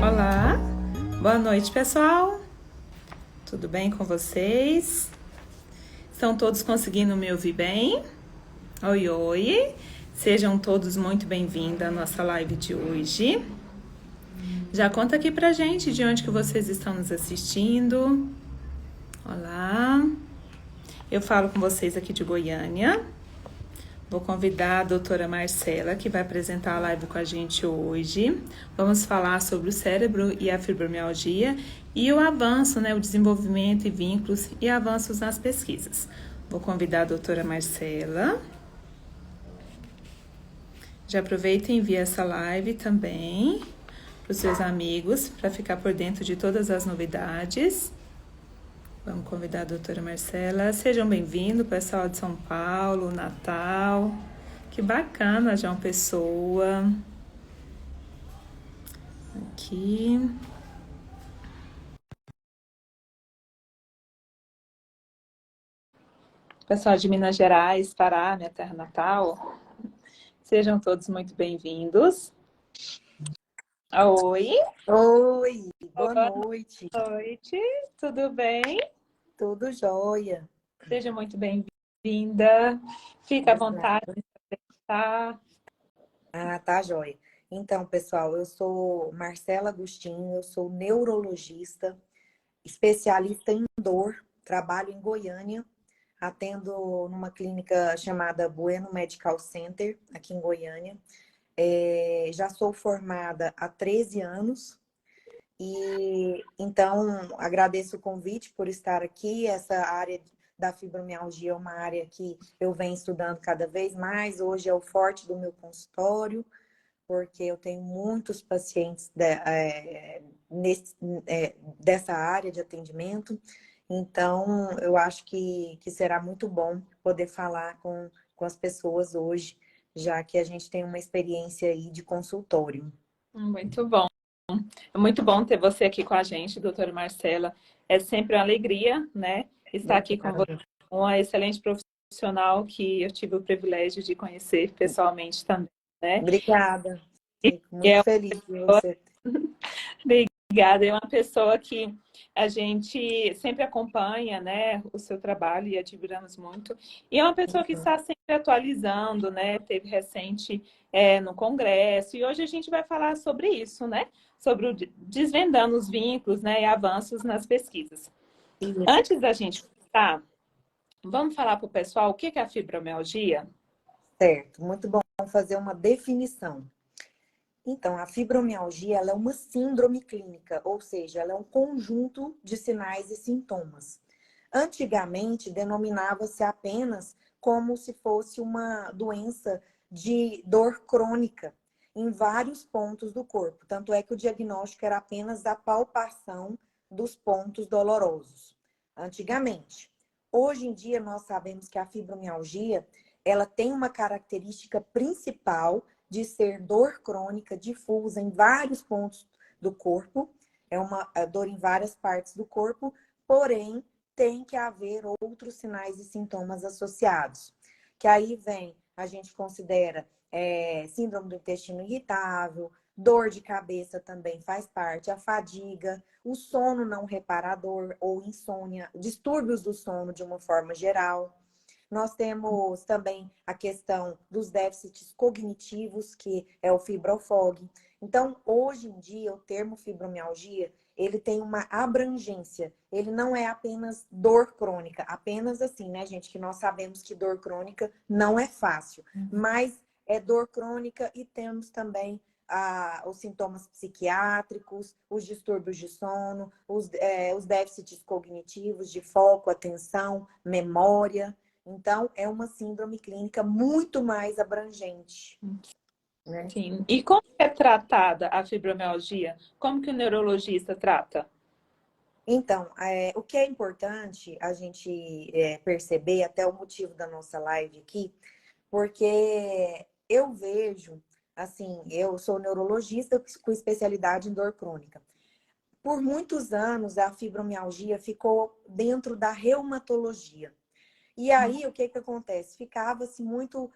Olá, boa noite, pessoal. Tudo bem com vocês? Estão todos conseguindo me ouvir bem? Oi, oi. Sejam todos muito bem-vindos à nossa live de hoje. Já conta aqui pra gente de onde que vocês estão nos assistindo. Olá. Eu falo com vocês aqui de Goiânia. Vou convidar a doutora Marcela, que vai apresentar a live com a gente hoje. Vamos falar sobre o cérebro e a fibromialgia e o avanço, o desenvolvimento e vínculos e avanços nas pesquisas. Vou convidar a doutora Marcela. Já aproveita e envia essa live também para os seus amigos, para ficar por dentro de todas as novidades. Vamos convidar a doutora Marcela. Sejam bem-vindos, pessoal de São Paulo, Natal. Que bacana, João Pessoa. Aqui. Pessoal de Minas Gerais, Pará, minha terra natal. Sejam todos muito bem-vindos. Oi. Oi, boa noite. Boa noite, tudo bem? Tudo jóia. Seja muito bem-vinda. Fica à vontade de se apresentar. Tá jóia. Então, pessoal, eu sou Marcela Agostinho, eu sou neurologista, especialista em dor, trabalho em Goiânia, atendo numa clínica chamada Bueno Medical Center, aqui em Goiânia. Já sou formada há 13 anos. E então agradeço o convite por estar aqui. Essa área da fibromialgia é uma área que eu venho estudando cada vez mais. Hoje é o forte do meu consultório, porque eu tenho muitos pacientes dessa área de atendimento. Então, eu acho que será muito bom poder falar com as pessoas hoje, já que a gente tem uma experiência aí de consultório. Muito bom. É muito bom ter você aqui com a gente, doutora Marcela. É sempre uma alegria, estar aqui com você, uma excelente profissional que eu tive o privilégio de conhecer pessoalmente também, Obrigada. Fico E muito feliz de você. Obrigada, é uma pessoa que a gente sempre acompanha, o seu trabalho e admiramos muito. E é uma pessoa que está sempre atualizando, Teve recente no Congresso, e hoje a gente vai falar sobre isso, Sobre desvendando os vínculos, e avanços nas pesquisas. Antes da gente começar, vamos falar para o pessoal o que é a fibromialgia? Certo, muito bom fazer uma definição. Então, a fibromialgia ela é uma síndrome clínica, ou seja, ela é um conjunto de sinais e sintomas. Antigamente, denominava-se apenas como se fosse uma doença de dor crônica em vários pontos do corpo. Tanto é que o diagnóstico era apenas a palpação dos pontos dolorosos. Antigamente. Hoje em dia, nós sabemos que a fibromialgia ela tem uma característica principal de ser dor crônica difusa em vários pontos do corpo, é uma dor em várias partes do corpo, porém tem que haver outros sinais e sintomas associados. Que aí vem, a gente considera síndrome do intestino irritável, dor de cabeça também faz parte, a fadiga, o sono não reparador ou insônia, distúrbios do sono de uma forma geral. Nós temos também a questão dos déficits cognitivos, que é o fibrofog. Então, hoje em dia, o termo fibromialgia, ele tem uma abrangência. Ele não é apenas dor crônica, apenas assim, né, gente, que nós sabemos que dor crônica não é fácil, mas é dor crônica e temos também os sintomas psiquiátricos, os distúrbios de sono, os déficits cognitivos de foco, atenção, memória. Então, é uma síndrome clínica muito mais abrangente. Né? Sim. E como é tratada a fibromialgia? Como que o neurologista trata? Então, o que é importante a gente perceber, até o motivo da nossa live aqui, porque eu vejo, assim, eu sou neurologista com especialidade em dor crônica. Por muitos anos, a fibromialgia ficou dentro da reumatologia. E aí, o que acontece? Ficava-se muito...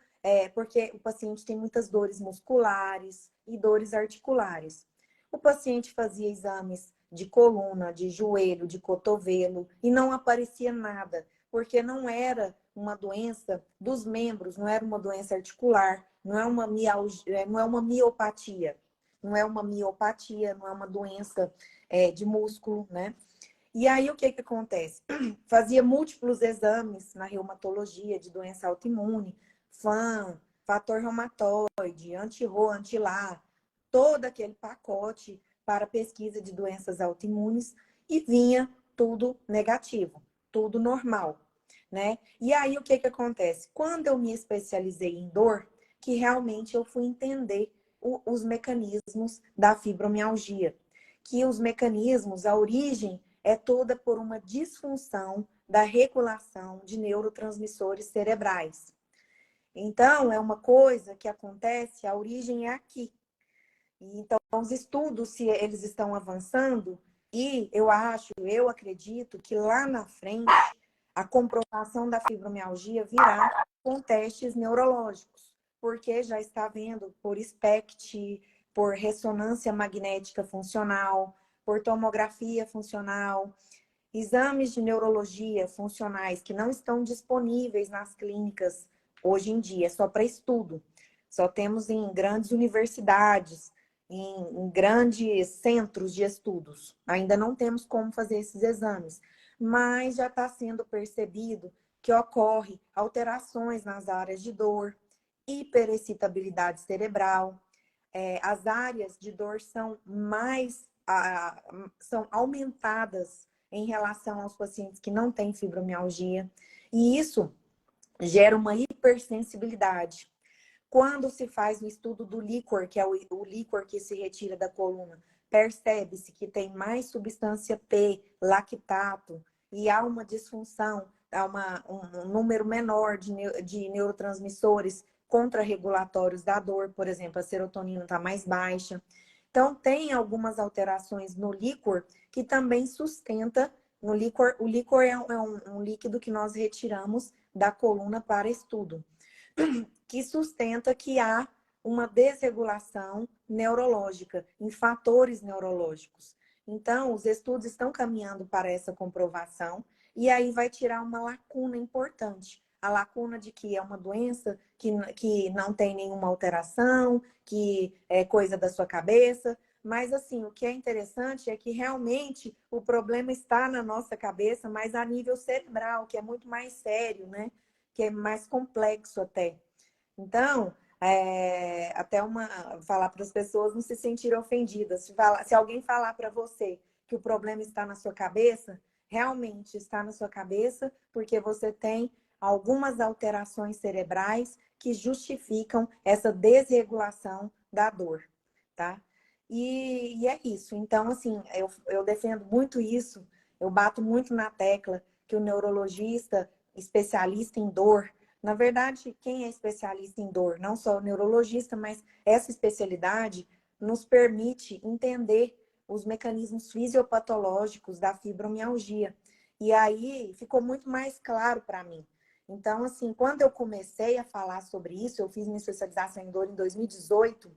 porque o paciente tem muitas dores musculares e dores articulares. O paciente fazia exames de coluna, de joelho, de cotovelo e não aparecia nada, porque não era uma doença dos membros, não era uma doença articular, não é uma não é uma miopatia, não é uma doença de músculo, né? E aí o que que acontece? Fazia múltiplos exames na reumatologia de doença autoimune, FAM, fator reumatoide, anti-RO, anti-LA, todo aquele pacote para pesquisa de doenças autoimunes e vinha tudo negativo, tudo normal, né? E aí o que que acontece? Quando eu me especializei em dor, que realmente eu fui entender os mecanismos da fibromialgia, que os mecanismos, a origem é toda por uma disfunção da regulação de neurotransmissores cerebrais. Então, é uma coisa que acontece, a origem é aqui. Então, os estudos, se eles estão avançando, e eu acredito que lá na frente, a comprovação da fibromialgia virá com testes neurológicos, porque já está vendo por SPECT, por ressonância magnética funcional, por tomografia funcional, exames de neurologia funcionais que não estão disponíveis nas clínicas hoje em dia, só para estudo. Só temos em grandes universidades, em grandes centros de estudos. Ainda não temos como fazer esses exames, mas já está sendo percebido que ocorre alterações nas áreas de dor, hiperexcitabilidade cerebral. As áreas de dor são aumentadas em relação aos pacientes que não têm fibromialgia. E isso gera uma hipersensibilidade. Quando se faz o estudo do líquor, que é o líquor que se retira da coluna, percebe-se que tem mais substância P, lactato, e há uma disfunção, há um número menor de neurotransmissores contrarregulatórios da dor, por exemplo, a serotonina está mais baixa. Então, tem algumas alterações no líquor que também sustenta no líquor. O líquor é um líquido que nós retiramos da coluna para estudo, que sustenta que há uma desregulação neurológica, em fatores neurológicos. Então, os estudos estão caminhando para essa comprovação, e aí vai tirar uma lacuna importante. A lacuna de que é uma doença que não tem nenhuma alteração, que é coisa da sua cabeça. Mas, assim, o que é interessante é que realmente o problema está na nossa cabeça, mas a nível cerebral, que é muito mais sério, né? Que é mais complexo até. Então, falar para as pessoas não se sentirem ofendidas. Se alguém falar para você que o problema está na sua cabeça, realmente está na sua cabeça, porque você tem algumas alterações cerebrais que justificam essa desregulação da dor, tá? E é isso. Então, assim, eu defendo muito isso, eu bato muito na tecla que o neurologista, especialista em dor, na verdade, quem é especialista em dor, não só o neurologista, mas essa especialidade nos permite entender os mecanismos fisiopatológicos da fibromialgia. E aí ficou muito mais claro para mim. Então, assim, quando eu comecei a falar sobre isso, eu fiz minha especialização em dor em 2018,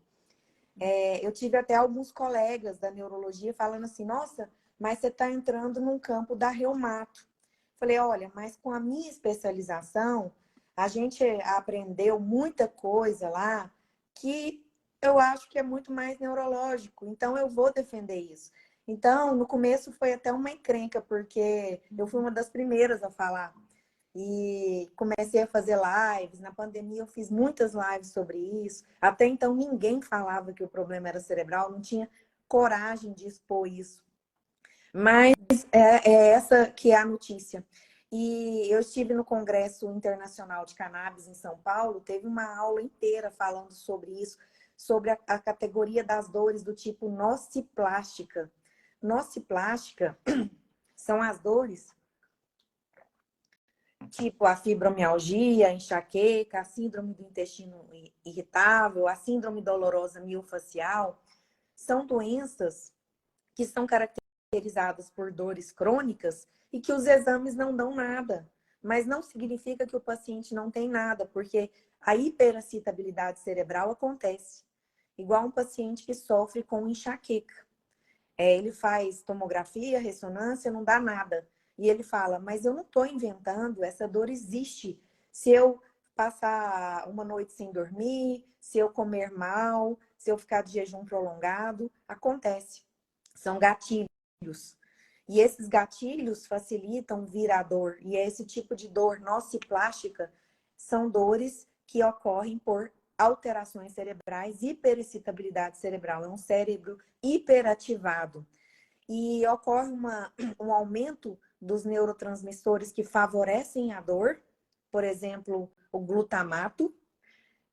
eu tive até alguns colegas da neurologia falando assim, nossa, mas você está entrando num campo da reumato. Falei, olha, mas com a minha especialização, a gente aprendeu muita coisa lá que eu acho que é muito mais neurológico, então eu vou defender isso. Então, no começo foi até uma encrenca, porque eu fui uma das primeiras a falar. E comecei a fazer lives. Na pandemia eu fiz muitas lives sobre isso. Até então ninguém falava que o problema era cerebral, não tinha coragem de expor isso. Mas é essa que é a notícia. E eu estive no Congresso Internacional de Cannabis em São Paulo, teve uma aula inteira falando sobre isso, sobre a categoria das dores do tipo nociplástica. Nociplástica são as dores tipo a fibromialgia, a enxaqueca, a síndrome do intestino irritável, a síndrome dolorosa miofascial, são doenças que são caracterizadas por dores crônicas e que os exames não dão nada. Mas não significa que o paciente não tem nada, porque a hiperexcitabilidade cerebral acontece. Igual um paciente que sofre com enxaqueca. Ele faz tomografia, ressonância, não dá nada. E ele fala, mas eu não estou inventando, essa dor existe. Se eu passar uma noite sem dormir, se eu comer mal, se eu ficar de jejum prolongado, acontece. São gatilhos. E esses gatilhos facilitam vir a dor. E é esse tipo de dor nociplástica são dores que ocorrem por alterações cerebrais, hiperexcitabilidade cerebral. É um cérebro hiperativado. E ocorre um aumento dos neurotransmissores que favorecem a dor, por exemplo, o glutamato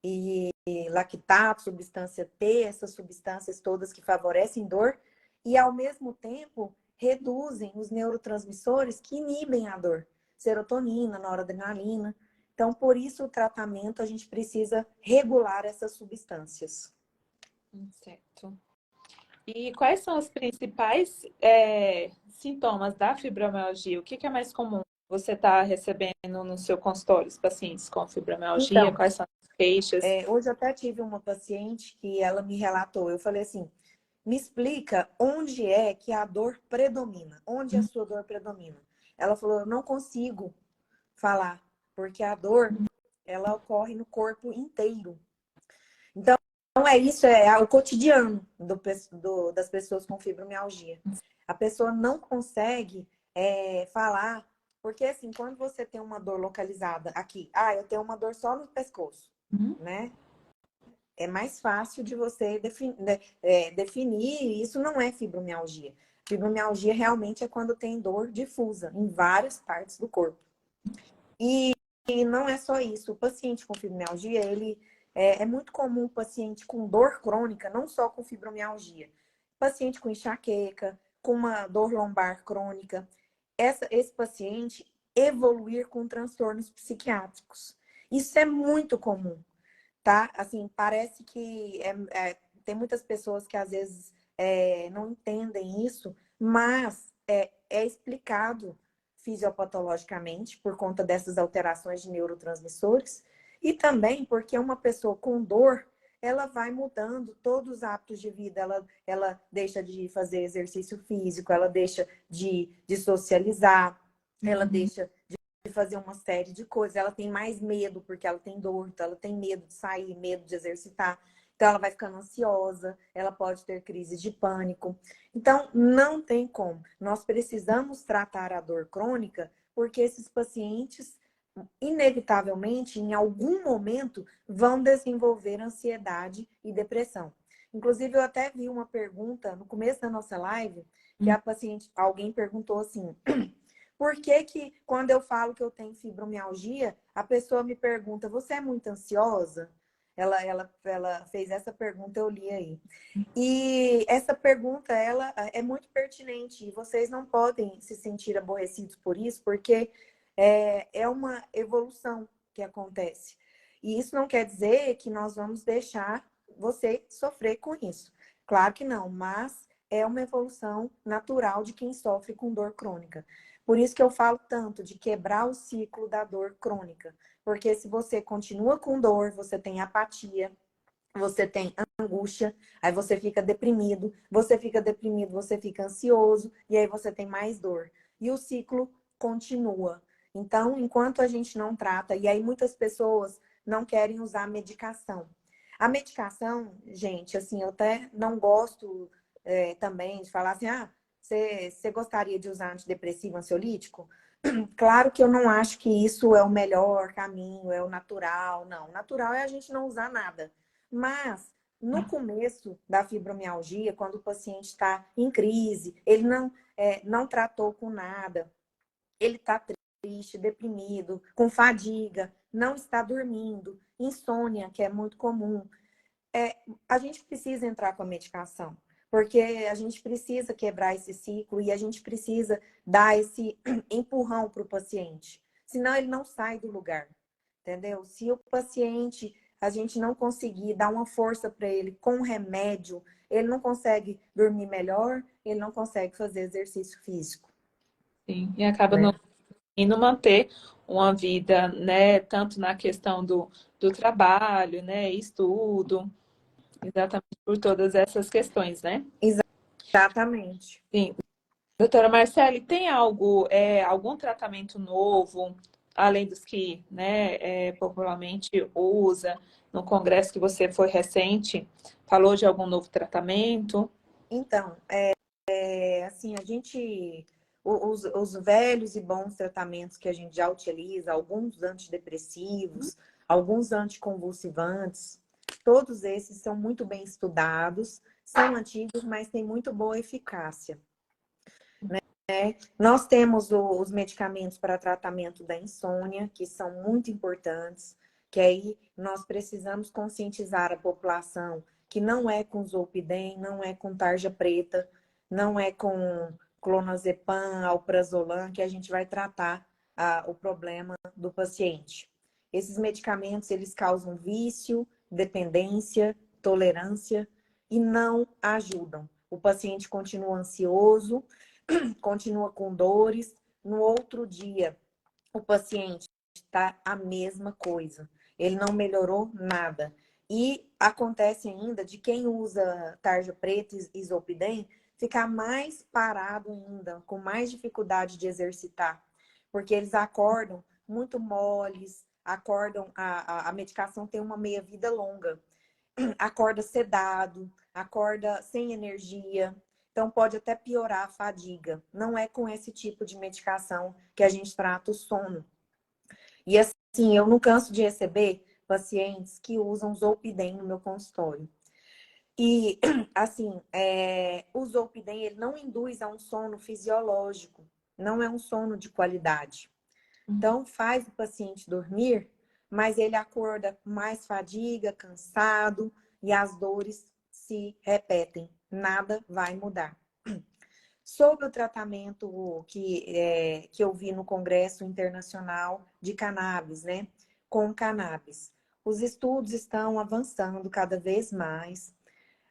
e lactato, substância T, essas substâncias todas que favorecem dor, e ao mesmo tempo reduzem os neurotransmissores que inibem a dor, serotonina, noradrenalina. Então, por isso o tratamento a gente precisa regular essas substâncias. Certo. E quais são os principais sintomas da fibromialgia? O que é mais comum você está recebendo no seu consultório, os pacientes com fibromialgia? Então, Quais são as queixas? hoje eu até tive uma paciente que ela me relatou, eu falei assim, me explica onde é que a dor predomina, onde a sua dor predomina. Ela falou, eu não consigo falar, porque a dor, ela ocorre no corpo inteiro. Então, isso é o cotidiano das pessoas com fibromialgia. A pessoa não consegue falar, porque assim, quando você tem uma dor localizada aqui, eu tenho uma dor só no pescoço, né? É mais fácil de você definir, e isso não é fibromialgia. Fibromialgia realmente é quando tem dor difusa em várias partes do corpo. E não é só isso. O paciente com fibromialgia, é muito comum o paciente com dor crônica, não só com fibromialgia. Paciente com enxaqueca, com uma dor lombar crônica. Esse paciente evoluir com transtornos psiquiátricos. Isso é muito comum, tá? Assim, parece que tem muitas pessoas que às vezes não entendem isso, mas é explicado fisiopatologicamente por conta dessas alterações de neurotransmissores e também porque uma pessoa com dor, ela vai mudando todos os hábitos de vida, ela deixa de fazer exercício físico, ela deixa de socializar, ela deixa de fazer uma série de coisas. Ela tem mais medo porque ela tem dor, então ela tem medo de sair, medo de exercitar. Então ela vai ficando ansiosa, ela pode ter crises de pânico. Então não tem como. Nós precisamos tratar a dor crônica porque esses pacientes inevitavelmente em algum momento vão desenvolver ansiedade e depressão. Inclusive eu até vi uma pergunta no começo da nossa live que alguém perguntou assim: por que que quando eu falo que eu tenho fibromialgia, a pessoa me pergunta, você é muito ansiosa? Ela fez essa pergunta, eu li aí. E essa pergunta, ela é muito pertinente. E vocês não podem se sentir aborrecidos por isso, porque é uma evolução que acontece. E isso não quer dizer que nós vamos deixar você sofrer com isso. Claro que não, mas é uma evolução natural de quem sofre com dor crônica. Por isso que eu falo tanto de quebrar o ciclo da dor crônica. Porque se você continua com dor, você tem apatia, você tem angústia, aí você fica deprimido, você fica ansioso, e aí você tem mais dor. E o ciclo continua. Então, enquanto a gente não trata, e aí muitas pessoas não querem usar medicação. A medicação, gente, assim, eu até não gosto também de falar assim, você gostaria de usar antidepressivo ansiolítico? Claro que eu não acho que isso é o melhor caminho, é o natural. Não, o natural é a gente não usar nada. Mas, no começo da fibromialgia, quando o paciente está em crise, ele não tratou com nada, ele está triste, deprimido, com fadiga, não está dormindo, insônia, que é muito comum, a gente precisa entrar com a medicação, porque a gente precisa quebrar esse ciclo e a gente precisa dar esse empurrão para o paciente. Senão ele não sai do lugar, entendeu? Se o paciente, a gente não conseguir dar uma força para ele com remédio, ele não consegue dormir melhor, ele não consegue fazer exercício físico. Sim, e acaba Né? não conseguindo manter uma vida, né, tanto na questão do trabalho, né, estudo, exatamente por todas essas questões, né? Exatamente. Sim. Doutora Marcele, tem algo, algum tratamento novo, além dos que, né, popularmente usa, no congresso que você foi recente, falou de algum novo tratamento? Então, assim, os velhos e bons tratamentos que a gente já utiliza, alguns antidepressivos, alguns anticonvulsivantes, todos esses são muito bem estudados, são antigos, mas têm muito boa eficácia. Nós temos os medicamentos para tratamento da insônia, que são muito importantes, que aí nós precisamos conscientizar a população que não é com zolpidem, não é com tarja preta, não é com clonazepam, alprazolam, que a gente vai tratar o problema do paciente. Esses medicamentos, eles causam vício, dependência, tolerância e não ajudam. O paciente continua ansioso, continua com dores. No outro dia, o paciente está a mesma coisa. Ele não melhorou nada. E acontece ainda de quem usa tarja preta e zolpidem ficar mais parado ainda, com mais dificuldade de exercitar. Porque eles acordam muito moles, acordam, a medicação tem uma meia-vida longa. Acorda sedado, acorda sem energia. Então, pode até piorar a fadiga. Não é com esse tipo de medicação que a gente trata o sono. E assim, eu não canso de receber pacientes que usam Zolpidem no meu consultório. E, assim, o Zolpidem, ele não induz a um sono fisiológico. Não é um sono de qualidade. Então, faz o paciente dormir, mas ele acorda com mais fadiga, cansado, e as dores se repetem. Nada vai mudar. Sobre o tratamento que eu vi no Congresso Internacional de Cannabis, né? Com cannabis. Os estudos estão avançando cada vez mais.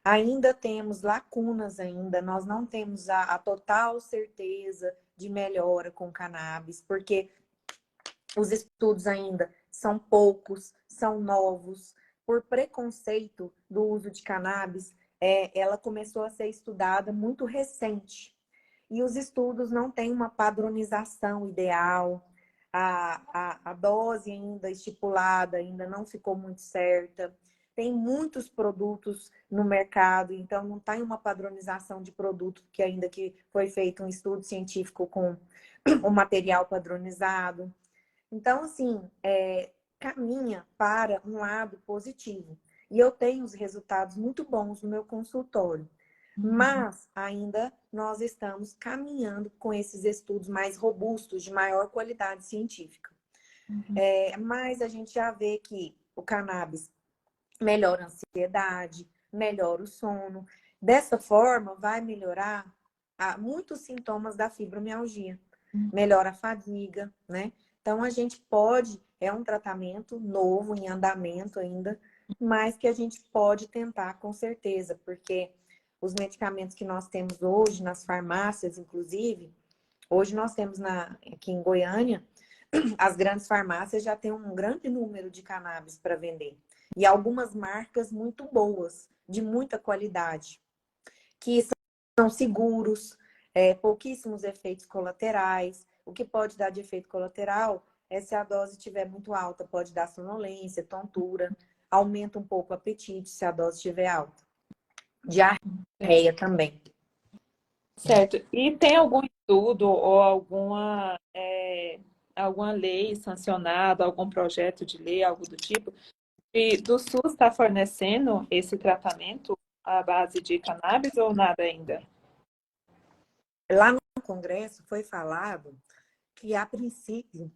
Ainda temos lacunas ainda, nós não temos a total certeza de melhora com cannabis, porque os estudos ainda são poucos, são novos. Por preconceito do uso de cannabis, ela começou a ser estudada muito recente. E os estudos não têm uma padronização ideal. A dose ainda estipulada ainda não ficou muito certa. Tem muitos produtos no mercado, então não tem uma padronização de produto, que ainda que foi feito um estudo científico com o material padronizado. Então, assim, caminha para um lado positivo. E eu tenho os resultados muito bons no meu consultório. Mas ainda nós estamos caminhando com esses estudos mais robustos, de maior qualidade científica. Mas a gente já vê que o cannabis melhora a ansiedade, melhora o sono. Dessa forma, vai melhorar muitos sintomas da fibromialgia. Melhora a fadiga, né? Então, a gente pode, é um tratamento novo, em andamento ainda, mas que a gente pode tentar com certeza, porque os medicamentos que nós temos hoje, nas farmácias, inclusive, hoje nós temos aqui em Goiânia, as grandes farmácias já têm um grande número de cannabis para vender. E algumas marcas muito boas, de muita qualidade, que são seguros, pouquíssimos efeitos colaterais. O que pode dar de efeito colateral é se a dose estiver muito alta, pode dar sonolência, tontura, aumenta um pouco o apetite se a dose estiver alta. Diarreia também. Certo. E tem algum estudo ou alguma lei sancionada, algum projeto de lei, algo do tipo, e do SUS está fornecendo esse tratamento à base de cannabis ou nada ainda? Lá no Congresso foi falado que, a princípio,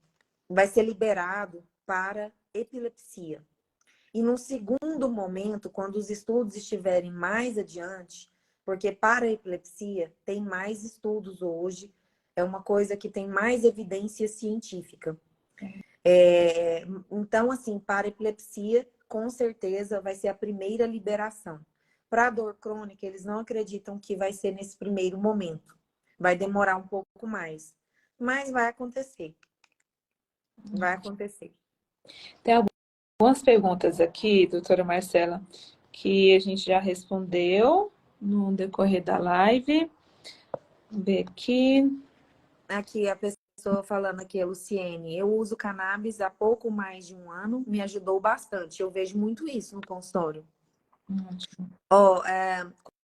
vai ser liberado para epilepsia. E no segundo momento, quando os estudos estiverem mais adiante, porque para a epilepsia tem mais estudos hoje, é uma coisa que tem mais evidência científica. Então, assim, para a epilepsia, com certeza vai ser a primeira liberação. Para a dor crônica, eles não acreditam que vai ser nesse primeiro momento. Vai demorar um pouco mais. Mas vai acontecer. Vai acontecer. Tem algumas perguntas aqui, doutora Marcela, que a gente já respondeu, no decorrer da live. Vamos ver aqui. Aqui a pessoa falando aqui, a Luciene, eu uso cannabis há pouco mais de um ano, me ajudou bastante. Eu vejo muito isso no consultório. Ótimo. Ó,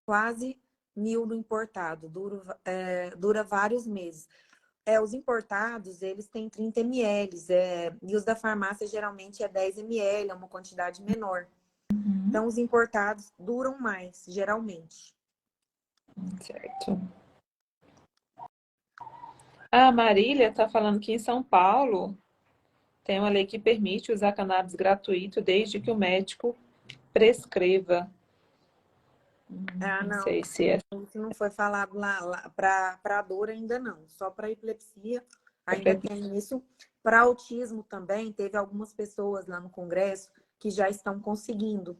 quase 1.000 no importado, dura vários meses. Os importados, eles têm 30 ml, e os da farmácia geralmente é 10 ml, é uma quantidade menor. Uhum. Então, os importados duram mais, geralmente. Certo. A Marília está falando que em São Paulo tem uma lei que permite usar cannabis gratuito desde que o médico prescreva. Não Não, sei se é isso não foi falado lá para dor ainda não, só para epilepsia ainda tem isso. Para autismo também, teve algumas pessoas lá no Congresso que já estão conseguindo,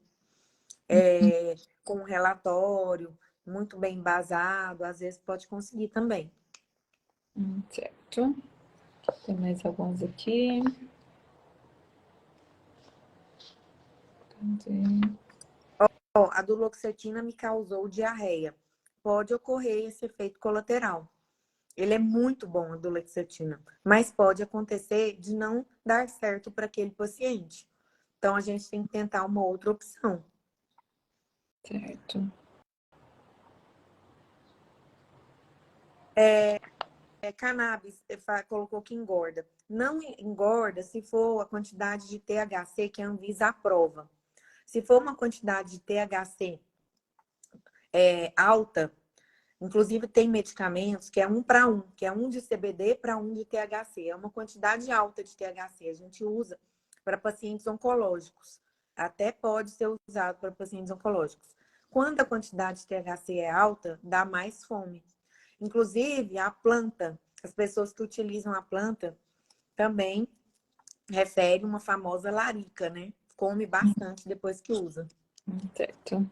com um relatório muito bem embasado, às vezes pode conseguir também. certo. Tem mais alguns aqui. Cadê? A duloxetina me causou diarreia. Pode ocorrer esse efeito colateral. Ele é muito bom, a duloxetina, mas pode acontecer de não dar certo para aquele paciente. Então, a gente tem que tentar uma outra opção. Certo. Cannabis, colocou que engorda. Não engorda se for a quantidade de THC que a Anvisa aprova. Se for uma quantidade de THC alta, inclusive tem medicamentos que é 1 para 1, que é 1 de CBD para 1 de THC. É uma quantidade alta de THC. A gente usa para pacientes oncológicos. Até pode ser usado para pacientes oncológicos. Quando a quantidade de THC é alta, dá mais fome. Inclusive, a planta, as pessoas que utilizam a planta também referem uma famosa larica, né? Come bastante depois que usa. Certo.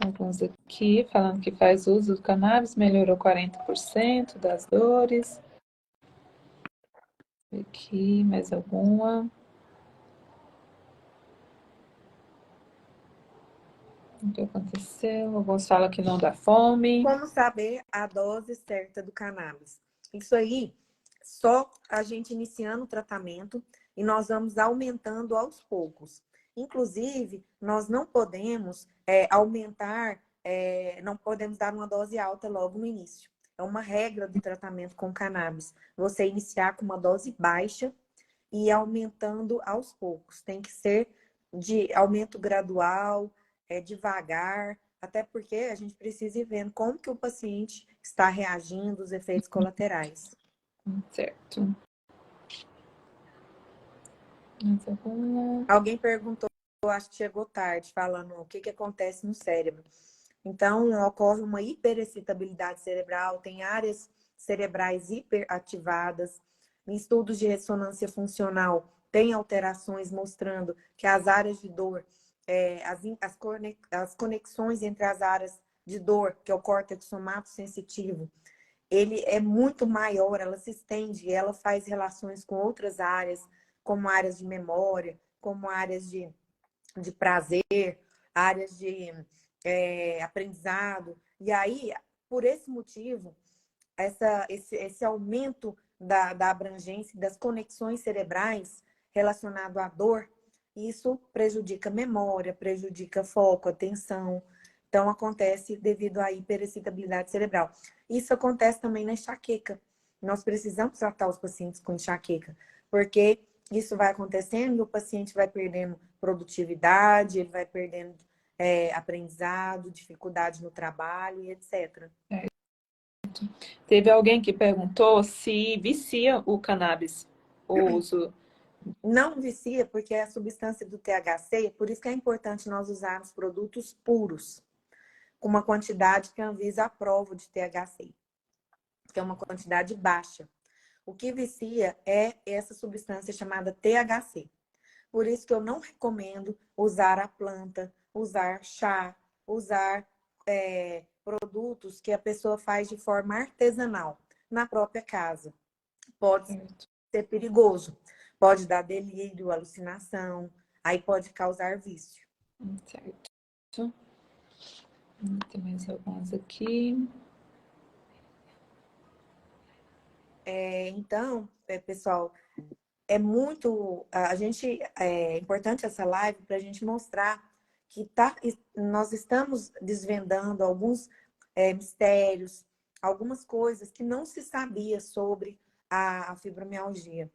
Alguns aqui falando que faz uso do cannabis, melhorou 40% das dores. Aqui, mais alguma? O que aconteceu? Alguns falam que não dá fome. Como saber a dose certa do cannabis? Isso aí, só a gente iniciando o tratamento e nós vamos aumentando aos poucos. Inclusive, nós não podemos aumentar, não podemos dar uma dose alta logo no início. É uma regra do tratamento com cannabis. Você iniciar com uma dose baixa e ir aumentando aos poucos. Tem que ser de aumento gradual, devagar, até porque a gente precisa ir vendo como que o paciente está reagindo aos efeitos colaterais. Certo. Mais alguma? Alguém perguntou, eu acho que chegou tarde, falando o que acontece no cérebro. Então, ocorre uma hiperexcitabilidade cerebral, tem áreas cerebrais hiperativadas. Em estudos de ressonância funcional, tem alterações mostrando que as áreas de dor, as conexões entre as áreas de dor, que é o córtex somatosensitivo, ele é muito maior, ela se estende, ela faz relações com outras áreas, como áreas de memória, como áreas de prazer, áreas de aprendizado. E aí, por esse motivo, esse aumento da abrangência das conexões cerebrais relacionado à dor, isso prejudica a memória, prejudica foco, atenção. Então, acontece devido à hiperexcitabilidade cerebral. Isso acontece também na enxaqueca. Nós precisamos tratar os pacientes com enxaqueca, porque isso vai acontecendo e o paciente vai perdendo produtividade, ele vai perdendo aprendizado, dificuldade no trabalho e etc. Teve alguém que perguntou se vicia o cannabis, o uso. Não vicia, porque é a substância do THC, por isso que é importante nós usarmos produtos puros, com uma quantidade que a Anvisa aprova de THC, que é uma quantidade baixa. O que vicia é essa substância chamada THC. Por isso que eu não recomendo usar a planta, usar chá, usar produtos que a pessoa faz de forma artesanal, na própria casa. Pode ser perigoso. Pode dar delírio, alucinação. Aí pode causar vício. Certo. Tem mais algumas aqui. Então, pessoal, é importante essa live para a gente mostrar que nós estamos desvendando alguns mistérios, algumas coisas que não se sabia sobre a fibromialgia.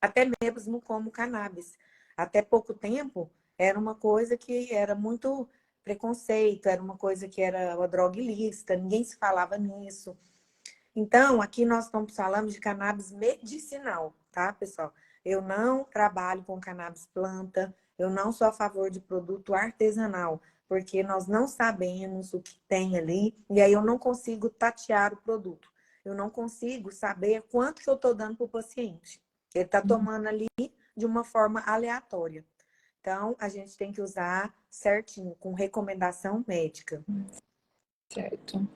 Até mesmo como cannabis. Até pouco tempo, era uma coisa que era muito preconceito, era uma coisa que era uma droga ilícita, ninguém se falava nisso. Então, aqui nós estamos falando de cannabis medicinal, tá, pessoal? Eu não trabalho com cannabis planta, eu não sou a favor de produto artesanal, porque nós não sabemos o que tem ali, e aí eu não consigo tatear o produto. Eu não consigo saber quanto que eu estou dando para o paciente. Ele está tomando ali de uma forma aleatória. Então, a gente tem que usar certinho, com recomendação médica. Certo.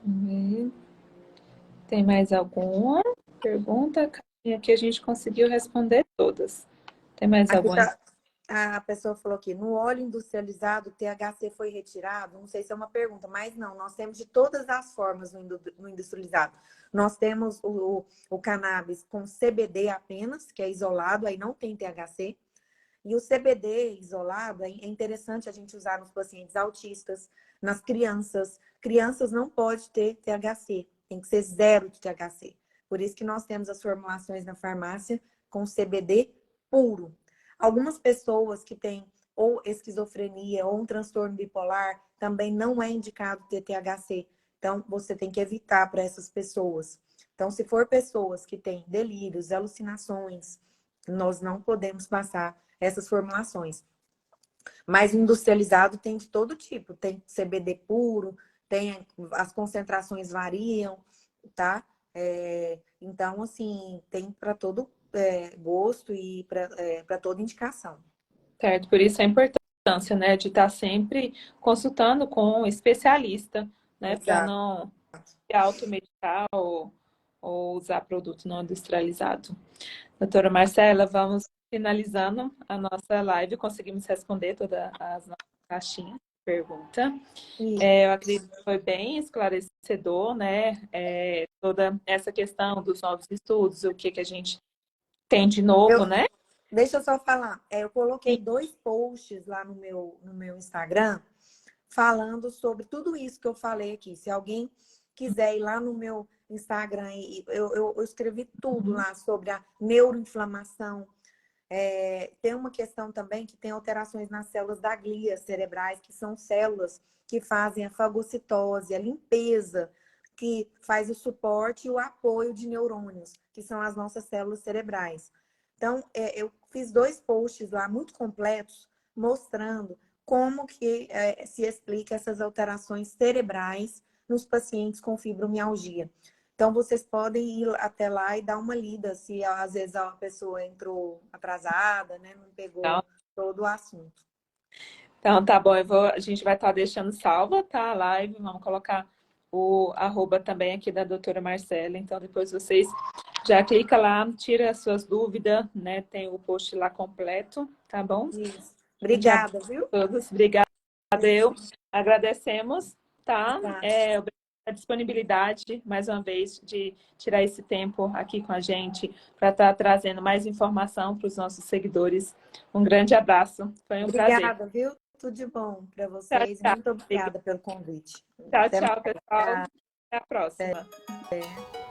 Vamos ver. Tem mais alguma pergunta? Aqui a gente conseguiu responder todas. Tem mais Aqui alguma? tá, a pessoa falou aqui, no óleo industrializado, o THC foi retirado? Não sei se é uma pergunta, mas não, nós temos de todas as formas no industrializado. Nós temos o cannabis com CBD apenas, que é isolado, aí não tem THC. E o CBD isolado é interessante a gente usar nos pacientes autistas, nas crianças. Crianças não pode ter THC, tem que ser zero de THC. Por isso que nós temos as formulações na farmácia com CBD puro. Algumas pessoas que têm ou esquizofrenia ou um transtorno bipolar também não é indicado ter THC. Então, você tem que evitar para essas pessoas. Então, se for pessoas que têm delírios, alucinações, nós não podemos passar essas formulações. Mas industrializado tem de todo tipo. Tem CBD puro, as concentrações variam, tá? Então, assim, tem para todo gosto e para toda indicação. Certo, por isso a importância, né, de estar sempre consultando com um especialista, né, para Exato. não se automedicar ou usar produto não industrializado. Doutora Marcela, vamos finalizando a nossa live. Conseguimos responder todas as nossas caixinhas de pergunta. Eu acredito que foi bem esclarecedor, né? Toda essa questão dos novos estudos, o que a gente tem de novo, né? Deixa eu só falar. Eu coloquei 2 posts lá no meu Instagram falando sobre tudo isso que eu falei aqui. Se alguém quiser ir lá no meu Instagram, eu escrevi tudo lá sobre a neuroinflamação. Tem uma questão também que tem alterações nas células da glia cerebrais, que são células que fazem a fagocitose, a limpeza, que faz o suporte e o apoio de neurônios, que são as nossas células cerebrais. Então, eu fiz 2 posts lá muito completos, mostrando como que se explica essas alterações cerebrais nos pacientes com fibromialgia. Então, vocês podem ir até lá e dar uma lida, se às vezes a pessoa entrou atrasada, né? Não pegou todo o assunto. Então, tá bom, a gente vai estar deixando salva, tá? A live, vamos colocar o arroba também aqui da doutora Marcela. Então, depois vocês já clica lá, tira as suas dúvidas, né? Tem o post lá completo, tá bom? Isso. Obrigada, viu? Todos. Obrigada, eu. Agradecemos, tá? Tá. A disponibilidade, mais uma vez, de tirar esse tempo aqui com a gente para estar trazendo mais informação para os nossos seguidores. Um grande abraço. Foi um prazer. Obrigada, viu? Tudo de bom para Tchau, vocês. tchau. Muito obrigada pelo convite. Tchau, Até tchau, pessoal. mais. Até a próxima. Até.